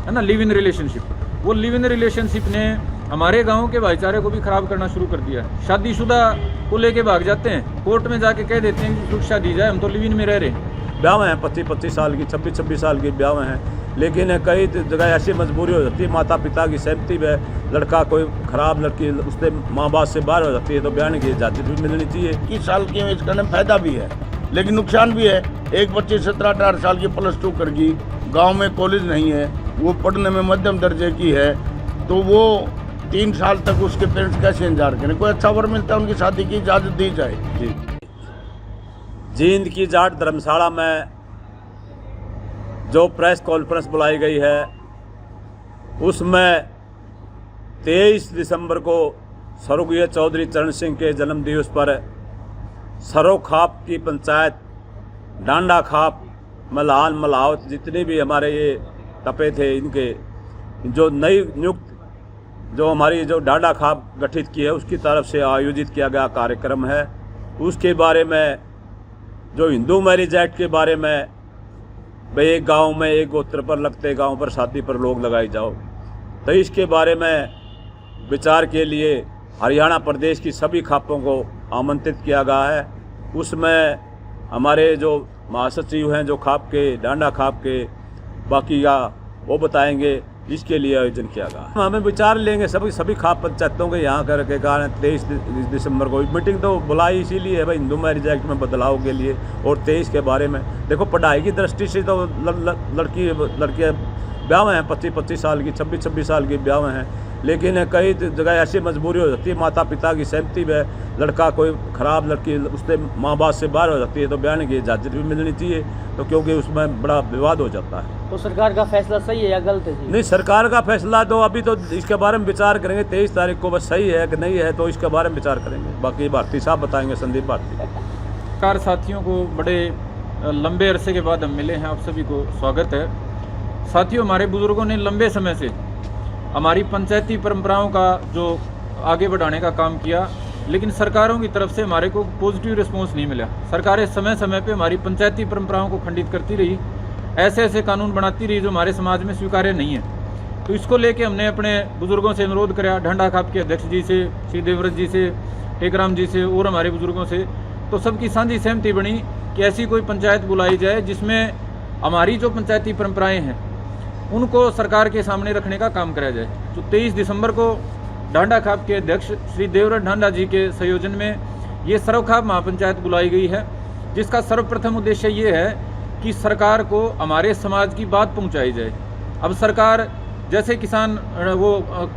है ना, live in relationship. वो लिव इन रिलेशनशिप ने हमारे गांव के भाईचारे को भी खराब करना शुरू कर दिया है। शादीशुदा को लेके भाग जाते हैं, कोर्ट में जाके कह देते हैं कि सुरक्षा दी जाए, हम तो लिव इन में रह रहे हैं। ब्याह हैं 25-25 साल की, 26-26 साल की ब्याह हैं, लेकिन कई जगह ऐसी मजबूरी हो जाती है, माता पिता की सहमति में लड़का कोई ख़राब लड़की उससे माँ बाप से बाहर हो जाती है, तो ब्याह की इजाज़त भी मिलनी चाहिए। 21 साल की एज करने में फायदा भी है लेकिन नुकसान भी है। एक बच्ची 17-18 साल की +2 कर गई, गांव में कॉलेज नहीं है, वो पढ़ने में मध्यम दर्जे की है, तो वो 3 साल तक उसके पेरेंट्स कैसे इंतजार करें। कोई अच्छा वर मिलता है उनकी शादी की इजाज़त दी जाए। जी। जींद की जाट धर्मशाला में जो प्रेस कॉन्फ्रेंस बुलाई गई है उसमें 23 दिसंबर को स्वर्गीय चौधरी चरण सिंह के जन्म दिवस पर सरो खाप की पंचायत डांडा खाप मल्हान मल्हावत जितने भी हमारे ये तपे थे, इनके जो नई नियुक्त जो हमारी जो डांडा खाप गठित की है उसकी तरफ से आयोजित किया गया कार्यक्रम है। उसके बारे में जो हिंदू मैरिज एक्ट के बारे में भाई एक गांव में एक गोत्र पर लगते गांव पर शादी पर लोग लगाई जाओ, तो इसके बारे में विचार के लिए हरियाणा प्रदेश की सभी खापों को आमंत्रित किया गया है। उसमें हमारे जो महासचिव हैं जो खाप के डांडा खाप के बाकी का वो बताएंगे, इसके लिए आयोजन किया गया। हमें विचार लेंगे सभी खाप पंचायतों के यहाँ करके कारण 23 दिसंबर को मीटिंग तो बुलाई इसीलिए है भाई, हिंदू मैरिज एक्ट में बदलाव के लिए। और 23 के बारे में देखो, पढ़ाई की दृष्टि से तो लड़कियाँ ब्याह हैं 25-25 साल की, 26-26 साल की ब्याह हैं, लेकिन कई जगह ऐसी मजबूरी हो जाती है, माता पिता की सहमति में लड़का कोई ख़राब लड़की उससे माँ बाप से बाहर हो जाती है, तो ब्याह की इजाज़त भी मिलनी चाहिए, तो क्योंकि उसमें बड़ा विवाद हो जाता है। तो सरकार का फैसला सही है या गलत है? नहीं, सरकार का फैसला तो अभी तो इसके बारे में विचार करेंगे 23 तारीख को, बस सही है कि नहीं है तो इसके बारे में विचार करेंगे। बाकी भारती साहब बताएंगे, संदीप भारती। सरकार साथियों को बड़े लंबे अरसे के बाद हम मिले हैं, आप सभी को स्वागत है। साथियों, हमारे बुजुर्गों ने लंबे समय से हमारी पंचायती परंपराओं का जो आगे बढ़ाने का काम किया, लेकिन सरकारों की तरफ से हमारे को पॉजिटिव रिस्पॉन्स नहीं मिला। सरकारें समय समय पे हमारी पंचायती परंपराओं को खंडित करती रही, ऐसे ऐसे कानून बनाती रही जो हमारे समाज में स्वीकार्य नहीं है। तो इसको लेके हमने अपने बुजुर्गों से अनुरोध किया, ढांडा खाप के अध्यक्ष जी से, श्री देवव्रत जी से, टेकराम जी से और हमारे बुजुर्गों से, तो सबकी साझी सहमति बनी कि ऐसी कोई पंचायत बुलाई जाए जिसमें हमारी जो पंचायती परंपराएँ हैं उनको सरकार के सामने रखने का काम कराया जाए। तो 23 दिसंबर को ढांडा खाप के अध्यक्ष श्री देवव्रत ढांडा जी के संयोजन में ये सर्वखाप महापंचायत बुलाई गई है, जिसका सर्वप्रथम उद्देश्य ये है कि सरकार को हमारे समाज की बात पहुंचाई जाए। अब सरकार जैसे किसान वो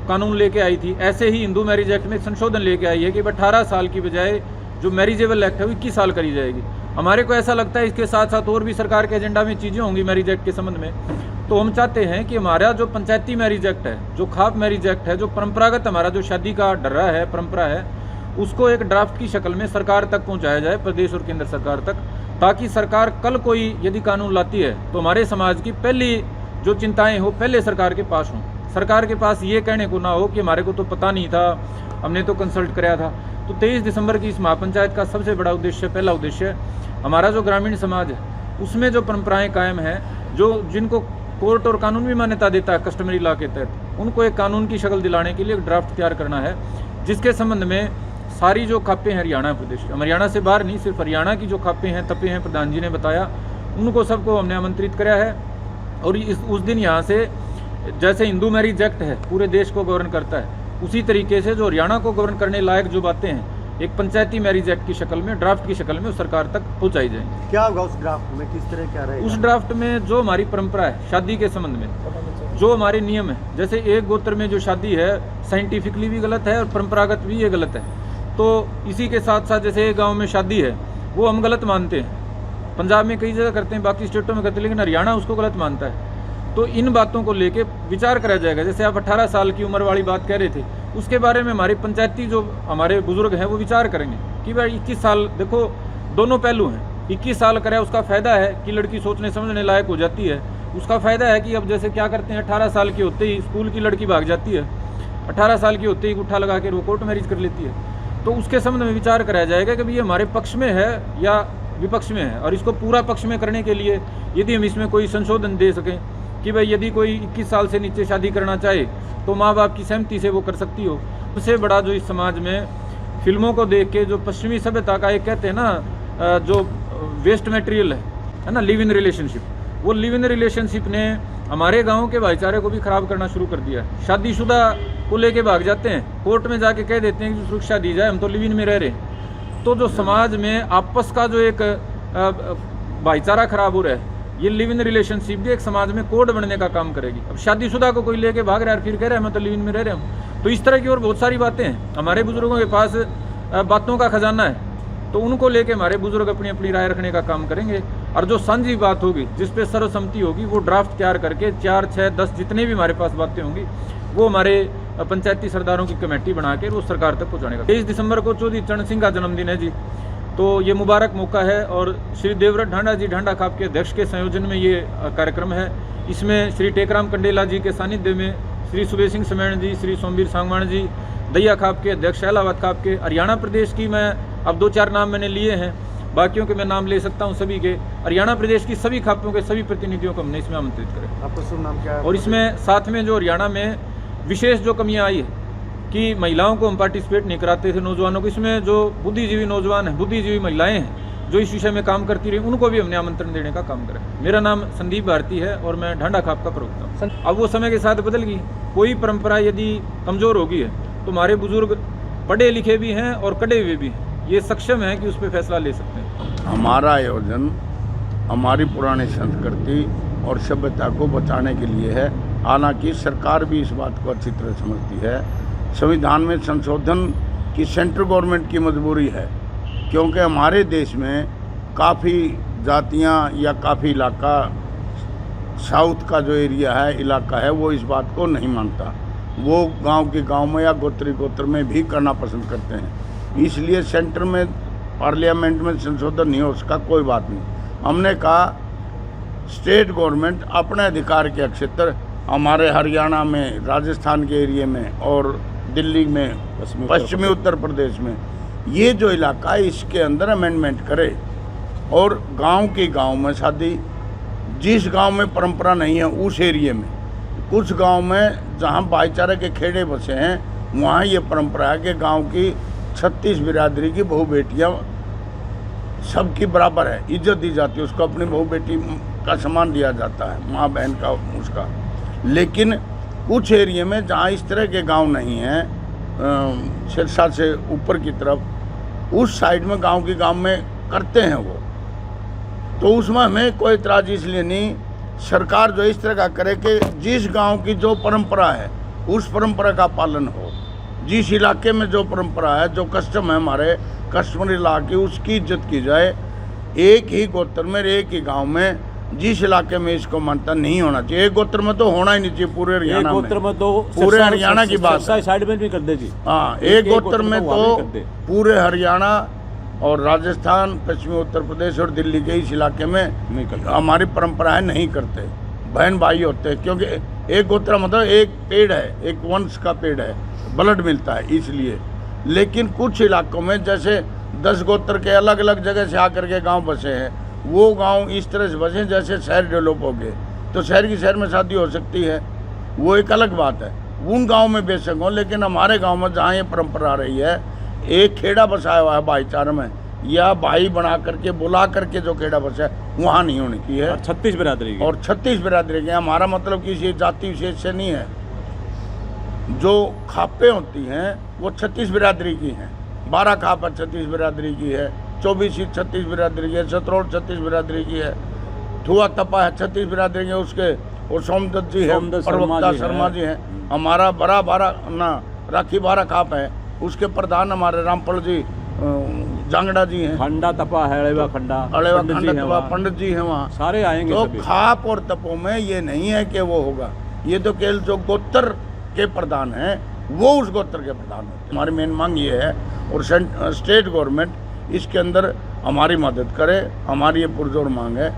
कानून लेके आई थी, ऐसे ही हिंदू मैरिज एक्ट में संशोधन लेके आई है कि 18 साल की बजाय जो मैरिजेबल एक्ट है वो 21 साल करी जाएगी। हमारे को ऐसा लगता है इसके साथ साथ और भी सरकार के एजेंडा में चीज़ें होंगी मैरिज एक्ट के संबंध में। तो हम चाहते हैं कि हमारा जो पंचायती मैरिज एक्ट है, जो खाप मैरिज एक्ट है, जो परंपरागत हमारा जो शादी का डर्रा है, परंपरा है, उसको एक ड्राफ्ट की शक्ल में सरकार तक पहुंचाया जाए, प्रदेश और केंद्र सरकार तक, ताकि सरकार कल कोई यदि कानून लाती है तो हमारे समाज की पहली जो चिंताएं हो पहले सरकार के पास हों। सरकार के पास ये कहने को ना हो कि हमारे को तो पता नहीं था, हमने तो कंसल्ट कराया था। तो 23 दिसंबर की इस महापंचायत का सबसे बड़ा उद्देश्य, पहला उद्देश्य, हमारा जो ग्रामीण समाज है उसमें जो परंपराएं कायम हैं, जो जिनको कोर्ट और कानून भी मान्यता देता है कस्टमरी लॉ के तहत, उनको एक कानून की शक्ल दिलाने के लिए एक ड्राफ्ट तैयार करना है, जिसके संबंध में सारी जो खापें हैं हरियाणा प्रदेश, हरियाणा से बाहर नहीं, सिर्फ हरियाणा की जो खापें हैं, तपे हैं, प्रधान जी ने बताया, उनको सबको हमने आमंत्रित कराया है। और उस दिन यहाँ से जैसे हिंदू मैरिज एक्ट है पूरे देश को गवर्न करता है, उसी तरीके से जो हरियाणा को गवर्न करने लायक जो बातें हैं एक पंचायती मैरिज एक्ट की शक्ल में, ड्राफ्ट की शक्ल में सरकार तक पहुंचाई जाएंगी। क्या होगा उस ड्राफ्ट में, किस तरह क्या रहेगा? उस ड्राफ्ट में जो हमारी परंपरा है शादी के संबंध में, जो हमारे नियम है, जैसे एक गोत्र में जो शादी है साइंटिफिकली भी गलत है और परंपरागत भी ये गलत है, तो इसी के साथ साथ जैसे एक गाँव में शादी है वो हम गलत मानते हैं, पंजाब में कई जगह करते हैं, बाकी स्टेटों में करते हैं, लेकिन हरियाणा उसको गलत मानता है। तो इन बातों को लेके विचार करा जाएगा। जैसे आप 18 साल की उम्र वाली बात कह रहे थे, उसके बारे में हमारी पंचायती जो हमारे बुजुर्ग हैं वो विचार करेंगे कि भाई 21 साल, देखो दोनों पहलू हैं, 21 साल करे उसका फ़ायदा है कि लड़की सोचने समझने लायक हो जाती है, उसका फ़ायदा है कि अब जैसे क्या करते हैं 18 साल की होते ही स्कूल की लड़की भाग जाती है, 18 साल की होते ही गुट्ठा लगा के वो कोर्ट मैरिज कर लेती है। तो उसके संबंध में विचार कराया जाएगा कि भाई ये हमारे पक्ष में है या विपक्ष में है, और इसको पूरा पक्ष में करने के लिए यदि हम इसमें कोई संशोधन दे सकें कि भाई यदि कोई 21 साल से नीचे शादी करना चाहे तो माँ बाप की सहमति से वो कर सकती हो। सबसे बड़ा जो इस समाज में फिल्मों को देख के जो पश्चिमी सभ्यता का एक कहते हैं ना जो वेस्ट मटेरियल है ना, लिव इन रिलेशनशिप, वो लिव इन रिलेशनशिप ने हमारे गांव के भाईचारे को भी खराब करना शुरू कर दिया है। शादीशुदा को लेके भाग जाते हैं, कोर्ट में जाके कह देते हैं कि सुरक्षा दी जाए, हम तो लिव इन में रह रहे हैं। तो जो समाज में आपस का जो एक भाईचारा खराब हो रहा है, ये लिव इन रिलेशनशिप भी एक समाज में कोड बनने का काम करेगी। अब शादीशुदा को कोई लेके भाग रहा है फिर कह रहा है मैं तो लिव इन में रह रहा हूँ। तो इस तरह की और बहुत सारी बातें हैं। हमारे बुजुर्गों के पास बातों का खजाना है, तो उनको लेके हमारे बुजुर्ग अपनी अपनी राय रखने का काम करेंगे। और जो साझी बात होगी जिस पे सर्वसम्मति होगी वो ड्राफ्ट तैयार करके 4, 6, 10 जितने भी हमारे पास बातें होंगी वो हमारे पंचायती सरदारों की कमेटी बना के वो सरकार तक पहुँचाने का। 23 दिसंबर को चौधरी चरण सिंह का जन्मदिन है जी, तो ये मुबारक मौका है। और श्री देवव्रत ढांडा जी ढांडा खाप के अध्यक्ष के संयोजन में ये कार्यक्रम है। इसमें श्री टेकराम कंडेला जी के सानिध्य में श्री सुबेश सिंह समेण जी, श्री सोमवीर सांगवान जी, दैया खाप के अध्यक्ष इलाहाबाद खाप के, हरियाणा प्रदेश की मैं अब 2-4 नाम मैंने लिए हैं, बाकियों के मैं नाम ले सकता हूं सभी के। हरियाणा प्रदेश की सभी खापों के सभी प्रतिनिधियों को हमने इसमें आमंत्रित करें। आपका शुभ नाम क्या है? और इसमें साथ में जो हरियाणा में विशेष जो कमियाँ आई है कि महिलाओं को हम पार्टिसिपेट नहीं कराते थे, नौजवानों को, इसमें जो बुद्धिजीवी नौजवान हैं, बुद्धिजीवी महिलाएं हैं जो इस विषय में काम करती रही, उनको भी हमने आमंत्रण देने का काम करें। मेरा नाम संदीप भारती है और मैं ढांडा खाप का प्रवक्ता हूँ। अब वो समय के साथ बदल गई, कोई परंपरा यदि कमज़ोर होगी है तो हमारे बुजुर्ग पढ़े लिखे भी हैं और कड़े हुए भी हैं, ये सक्षम है कि उस पर फैसला ले सकते हैं। हमारा आयोजन हमारी पुरानी संस्कृति और सभ्यता को बचाने के लिए है। हालांकि सरकार भी इस बात को अच्छी तरह समझती है। संविधान में संशोधन की सेंट्रल गवर्नमेंट की मजबूरी है, क्योंकि हमारे देश में काफ़ी जातियां या काफ़ी इलाका, साउथ का जो एरिया है, इलाका है, वो इस बात को नहीं मानता। वो गांव के गांव में या गोत्र में भी करना पसंद करते हैं। इसलिए सेंटर में पार्लियामेंट में संशोधन नहीं हो उसका कोई बात नहीं। हमने कहा स्टेट गवर्नमेंट अपने अधिकार के क्षेत्र, हमारे हरियाणा में, राजस्थान के एरिया में और दिल्ली में, पश्चिमी उत्तर प्रदेश में, ये जो इलाका है इसके अंदर अमेंडमेंट करे और गांव के गांव में शादी, जिस गांव में परंपरा नहीं है उस एरिया में, कुछ गांव में जहां भाईचारे के खेड़े बसे हैं वहाँ ये परंपरा है कि गांव की 36 बिरादरी की बहू बेटियाँ सबकी बराबर है, इज्जत दी जाती है, उसको अपनी बहू बेटी का सम्मान दिया जाता है, माँ बहन का उसका। लेकिन कुछ एरिया में जहाँ इस तरह के गांव नहीं हैं, सिरसा से ऊपर की तरफ, उस साइड में गांव के गांव में करते हैं वो, तो उसमें हमें कोई इतराज़ इसलिए नहीं। सरकार जो इस तरह का करे कि जिस गांव की जो परंपरा है उस परंपरा का पालन हो, जिस इलाके में जो परंपरा है, जो कस्टम है, हमारे कस्टमरी इलाके, उसकी इज्जत की जाए। एक ही गोत्र में, एक ही गांव में, जिस इलाके में इसको मानता नहीं होना चाहिए। एक गोत्र में तो होना ही नहीं चाहिए पूरे हरियाणा में, तो पूरे हरियाणा की बात है। साइड में भी कर दे जी। हाँ, एक गोत्र में तो पूरे हरियाणा और राजस्थान, पश्चिमी उत्तर प्रदेश और दिल्ली के इस इलाके में नहीं करते, हमारी परंपराएं नहीं करते, बहन भाई होते हैं। क्योंकि एक गोत्र मतलब एक पेड़ है, एक वंश का पेड़ है, ब्लड मिलता है इसलिए। लेकिन कुछ इलाकों में जैसे 10 गोत्र के अलग अलग जगह से आकर के गांव बसे हैं, वो गांव इस तरह से बसे जैसे शहर डेवलप हो गए, तो शहर की शहर में शादी हो सकती है, वो एक अलग बात है। उन गाँव में बेशक हो, लेकिन हमारे गाँव में जहाँ ये परंपरा आ रही है, एक खेड़ा बसाया हुआ है भाईचारे में, या भाई बना करके बुला करके जो खेड़ा बसा है वहाँ नहीं होनी चाहिए। और 36 बिरादरी और 36 बिरादरी के, हमारा मतलब किसी जाति विशेष से नहीं है। जो खापें होती हैं वो 36 बिरादरी की हैं। 12 खाप 36 बिरादरी की है, 24 36 बिरादरी की है, सतरोड़ 36 बिरादरी की है, ठुआ तपा है 36 बिरादरी के उसके, और सोमदत्त जी है, प्रवक्ता शर्मा जी हैं, हमारा बड़ा 12 ना राखी 12 खाप है, उसके प्रधान हमारे रामपल जी जांगड़ा जी हैं, खंडा तपा है, अड़ेवा खंडा, पंडित जी हैं वहाँ, सारे आएंगे। तो खाप और तपों में ये नहीं है कि वो होगा, ये तो केवल जो गोत्र के प्रधान हैं वो उस गोत्र के प्रधान होते हैं। हमारी मेन मांग ये है, और स्टेट गवर्नमेंट इसके अंदर हमारी मदद करे, हमारी ये पुरजोर मांग है।